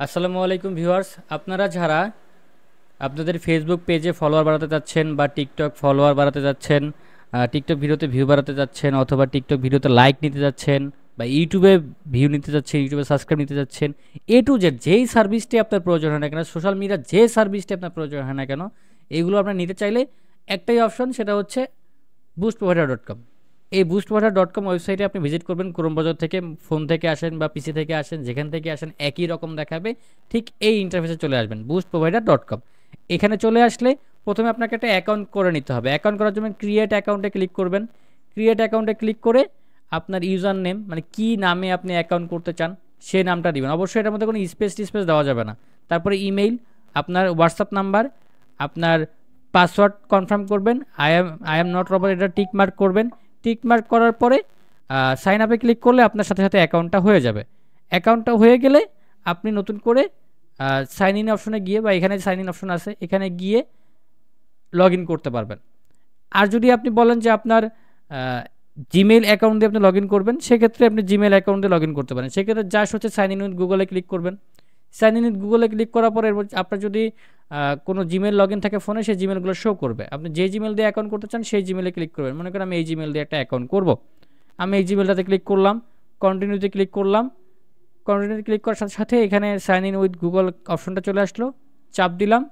আসসালামু আলাইকুম ভিউয়ার্স, আপনারা যারা আপনাদের ফেসবুক পেজে ফলোয়ার বাড়াতে চাচ্ছেন বা টিকটক ফলোয়ার বাড়াতে যাচ্ছেন, টিকটক ভিডিওতে ভিউ বাড়াতে যাচ্ছেন অথবা টিকটক ভিডিওতে লাইক নিতে যাচ্ছেন বা ইউটিউবে ভিউ নিতে যাচ্ছেন, ইউটিউবে সাবস্ক্রাইব নিতে যাচ্ছেন, এ টু জেড যেই সার্ভিসটি আপনার প্রয়োজন হয় না কেন, সোশ্যাল মিডিয়া যে সার্ভিসটি আপনার প্রয়োজন হয় না কেন, এগুলো আপনার নিতে চাইলে একটাই অপশন, সেটা হচ্ছে boostprovider.com। এই boostprovider.com ওয়েবসাইটে আপনি ভিজিট করবেন। ক্রোম ব্রাউজার থেকে, ফোন থেকে আসেন বা পিসি থেকে আসেন, যেখান থেকে আসেন একই রকম দেখাবে। ঠিক এই ইন্টারফেসে চলে আসবেন boostprovider.com। এখানে চলে আসলে প্রথমে আপনাকে একটা অ্যাকাউন্ট করে নিতে হবে। অ্যাকাউন্ট করার জন্য ক্রিয়েট অ্যাকাউন্টে ক্লিক করবেন। ক্রিয়েট অ্যাকাউন্টে ক্লিক করে আপনার ইউজার নেম, মানে কী নামে আপনি অ্যাকাউন্ট করতে চান সেই নামটা দিবেন। অবশ্যই এটার মধ্যে কোনো স্পেস দেওয়া যাবে না। তারপরে ইমেইল, আপনার হোয়াটসঅ্যাপ নাম্বার, আপনার পাসওয়ার্ড কনফার্ম করবেন। আই এম নট রবট, এটা টিক মার্ক করবেন। টিক মার্ক করার পরে সাইন আপে ক্লিক করলে আপনার সাথে সাথে অ্যাকাউন্টটা হয়ে যাবে। অ্যাকাউন্টটা হয়ে গেলে আপনি নতুন করে সাইন ইন অপশনে গিয়ে, বা এখানে সাইন ইন অপশন আছে এখানে গিয়ে লগ ইন করতে পারবেন। আর যদি আপনি বলেন যে আপনার জিমেইল অ্যাকাউন্ট দিয়ে আপনি লগ ইন করবেন, সেক্ষেত্রে আপনি জিমেইল অ্যাকাউন্ট দিয়ে লগ ইন করতে পারেন। সেক্ষেত্রে জাস্ট হচ্ছে সাইন ইন উইথ গুগলে ক্লিক করবেন। সাইন ইন উইথ গুগলে ক্লিক করার পরে আপনার যদি কোনো জিমেল লগ ইন থাকে ফোনে, সেই জিমেলগুলো শো করবে। আপনি যে জিমেল দিয়ে অ্যাকাউন্ট করতে চান সেই জিমেলে ক্লিক করবেন। মনে করেন আমি এই জিমেল দিয়ে একটা অ্যাকাউন্ট করব, আমি এই জিমেলটাতে ক্লিক করলাম, কন্টিনিউতে ক্লিক করলাম। কন্টিনিউতে ক্লিক করার সাথে সাথে এখানে সাইন ইন উইথ গুগল অপশনটা চলে আসলো, চাপ দিলাম,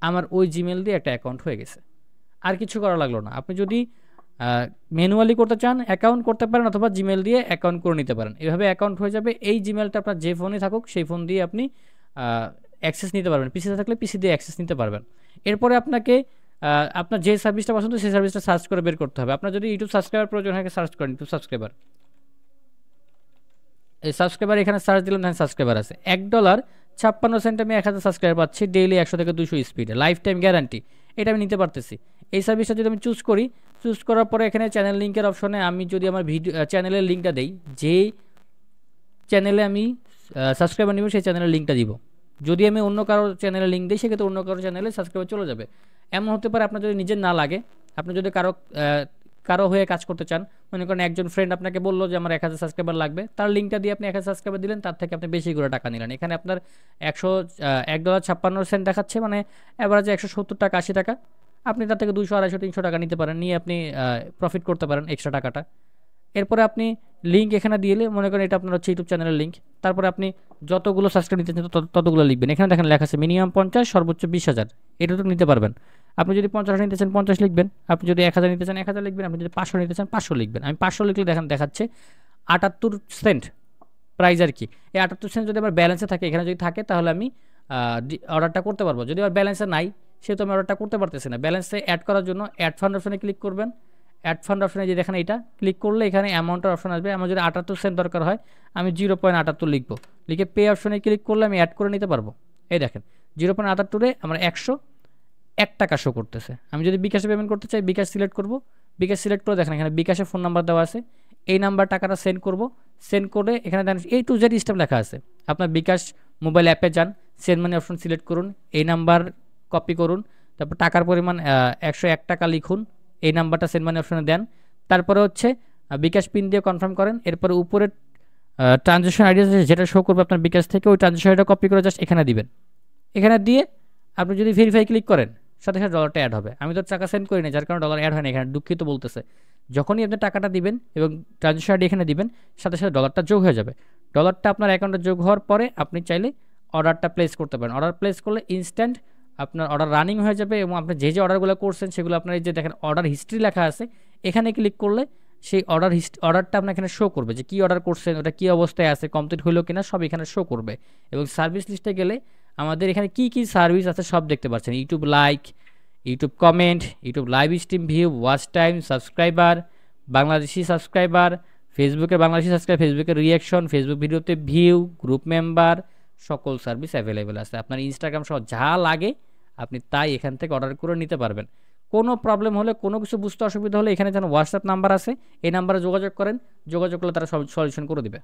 আমার ওই জিমেল দিয়ে একটা অ্যাকাউন্ট হয়ে গেছে। আর কিছু করা লাগলো না। আপনি যদি ম্যানুয়ালি করতে চান অ্যাকাউন্ট করতে পারেন, অথবা জিমেল দিয়ে অ্যাকাউন্ট করে নিতে পারেন। এভাবে অ্যাকাউন্ট হয়ে যাবে। এই জিমেলটা আপনার যে ফোনে থাকুক সেই ফোন দিয়ে আপনি অ্যাক্সেস নিতে পারবেন। পিসিতে থাকলে পিসি দিয়ে অ্যাক্সেস নিতে পারবেন। এরপরে আপনাকে আপনার যে সার্ভিসটা পছন্দ সেই সার্ভিসটা সার্চ করে বের করতে হবে। আপনার যদি ইউটিউব সাবস্ক্রাইবার প্রয়োজন হয়, সার্চ করেন ইউটিউব সাবস্ক্রাইবার। এই সাবস্ক্রাইবার এখানে সার্চ দিলাম, এখানে সাবস্ক্রাইবার আছে। $1.56 আমি 1000 সাবস্ক্রাইবার পাচ্ছি ডেইলি 100 থেকে 200 স্পিডে, লাইফ টাইম গ্যারান্টি। এটা আমি নিতে পারতেছি। এই সার্ভিসটা যদি আমি চুজ করি, চুজ করার পরে এখানে চ্যানেল লিঙ্কের অপশনে আমি যদি আমার ভিডিও চ্যানেলের লিঙ্কটা দেই, যে চ্যানেলে আমি সাবস্ক্রাইবার নিব সেই চ্যানেলের লিঙ্কটা দিব। যদি আমি অন্য কারো চ্যানেলে লিঙ্ক দিই, সেক্ষেত্রে অন্য কারো চ্যানেলে সাবস্ক্রাইবার চলে যাবে। এমন হতে পারে আপনার যদি নিজের না লাগে, আপনি যদি কারো হয়ে কাজ করতে চান, মনে করেন একজন ফ্রেন্ড আপনাকে বললো যে আমার 1000 সাবস্ক্রাইবার লাগবে, তার লিঙ্কটা দিয়ে আপনি 1000 সাবস্ক্রাইবার দিলেন, তার থেকে আপনি বেশি করে টাকা নিলেন। এখানে আপনার $1.56 দেখাচ্ছে, মানে অ্যাভারেজে 170 টাকা 80 টাকা। আপনি তার থেকে 200 250 300 টাকা নিতে পারেন, নিয়ে আপনি প্রফিট করতে পারেন এক্সট্রা টাকাটা। এরপরে আপনি লিঙ্ক এখানে দিলে, মনে করেন এটা আপনার হচ্ছে ইউটিউব চ্যানেলের লিঙ্ক। তারপরে আপনি যতগুলো সাবস্ক্রাইব নিতে চান ততগুলো লিখবেন। এখানে দেখেন লেখা আছে মিনিমাম 50, সর্বোচ্চ 20,000। এটা তো নিতে পারবেন। আপনি যদি 50 নিতে চান 50 লিখবেন, আপনি যদি 1000 নিতে চান 1000 লিখবেন, আপনি যদি 500 নিতে চান 500 লিখবেন। আমি 500 লিখলে দেখাচ্ছে 78 সেন্ট প্রাইস আর কি। এই 78 সেন্ট যদি আমার ব্যালেন্সে থাকে, এখানে যদি থাকে, তাহলে আমি অর্ডারটা করতে পারবো। যদি আমার ব্যালেন্সে নাই, সেহেতু আমি অর্ডারটা করতে পারতেছি না। ব্যালেন্সে অ্যাড করার জন্য অ্যাড ফান্ড অপশনে ক্লিক করবেন। অ্যাড ফান্ড অপশনে যে দেখেন এটা ক্লিক করলে এখানে অ্যামাউন্টের অপশন আসবে। আমার যদি 78 সেন্ট দরকার হয়, আমি 0.78 লিখবো। লিখে পে অপশনে ক্লিক করলে আমি অ্যাড করে নিতে পারবো। এই দেখেন 0.78-এ আমার 101 টাকা শো করতেছে। আমি যদি বিকাশে পেমেন্ট করতে চাই, বিকাশ সিলেক্ট করব। বিকাশ সিলেক্ট করে দেখেন এখানে বিকাশে ফোন নাম্বার দেওয়া আছে। এই নাম্বার টাকাটা সেন্ড করব। সেন্ড করে এখানে দেখেন A to Z স্টেপ লেখা আছে। আপনার বিকাশ মোবাইল অ্যাপে যান, সেন্ড মানি অপশন সিলেক্ট করুন, এই নাম্বার কপি করুন, তারপর টাকার পরিমাণ 101 টাকা লিখুন, এই নাম্বারটা সেন্ড মানি অপশনে দেন। তারপরে হচ্ছে বিকাশ পিন দিয়ে কনফার্ম করেন। এরপরে উপরে ট্রানজ্যাকশন আইডি যেটা শো করবে আপনার বিকাশ থেকে, ওই ট্রানজ্যাকশন আইডিটা কপি করে জাস্ট এখানে দিবেন। এখানে দিয়ে আপনি যদি ভেরিফাই ক্লিক করেন, সাথে সাথে ডলারটা অ্যাড হবে। আমি তো টাকা সেন্ড করি না, যার কারণে ডলার অ্যাড হয় না। এখানে দুঃখিত বলতেছে। যখনই আপনি টাকাটা দিবেন এবং ট্রানজ্যাকশন আইডি এখানে দিবেন, সাথে সাথে ডলারটা যোগ হয়ে যাবে। ডলারটা আপনার অ্যাকাউন্টে যোগ হওয়ার পরে আপনি চাইলে অর্ডারটা প্লেস করতে পারেন। অর্ডার প্লেস করলে ইনস্ট্যান্ট আপনার অর্ডার রানিং হয়ে যাবে, এবং আপনি যে অর্ডারগুলো করছেন সেগুলো আপনার এই যে দেখেন অর্ডার হিস্ট্রি লেখা আছে, এখানে ক্লিক করলে সেই অর্ডারটা আপনার এখানে শো করবে, যে কী অর্ডার করছেন, ওটা কী অবস্থায় আছে, কমপ্লিট হলো কিনা সব এখানে শো করবে। এবং সার্ভিস লিস্টে গেলে আমাদের এখানে কি কি সার্ভিস আছে সব দেখতে পাচ্ছেন। YouTube like, YouTube comment, YouTube live stream view, watch time, subscriber, Bangladeshi subscriber, ফেসবুকের বাংলাদেশি সাবস্ক্রাইব, ফেসবুকের রিয়াকশন, ফেসবুক ভিডিওতে ভিউ, গ্রুপ মেম্বার, সকল সার্ভিস অ্যাভেলেবেল আছে। আপনার ইনস্টাগ্রাম সহ যা লাগে আপনি তাই এখান থেকে অর্ডার করে নিতে পারবেন। কোনো প্রবলেম হলে, কোনো কিছু বুঝতে অসুবিধা হলে এখানে যেন হোয়াটসঅ্যাপ নাম্বার আছে, এই নাম্বারে যোগাযোগ করেন। যোগাযোগ করলে তারা সব সলিউশন করে দিবে।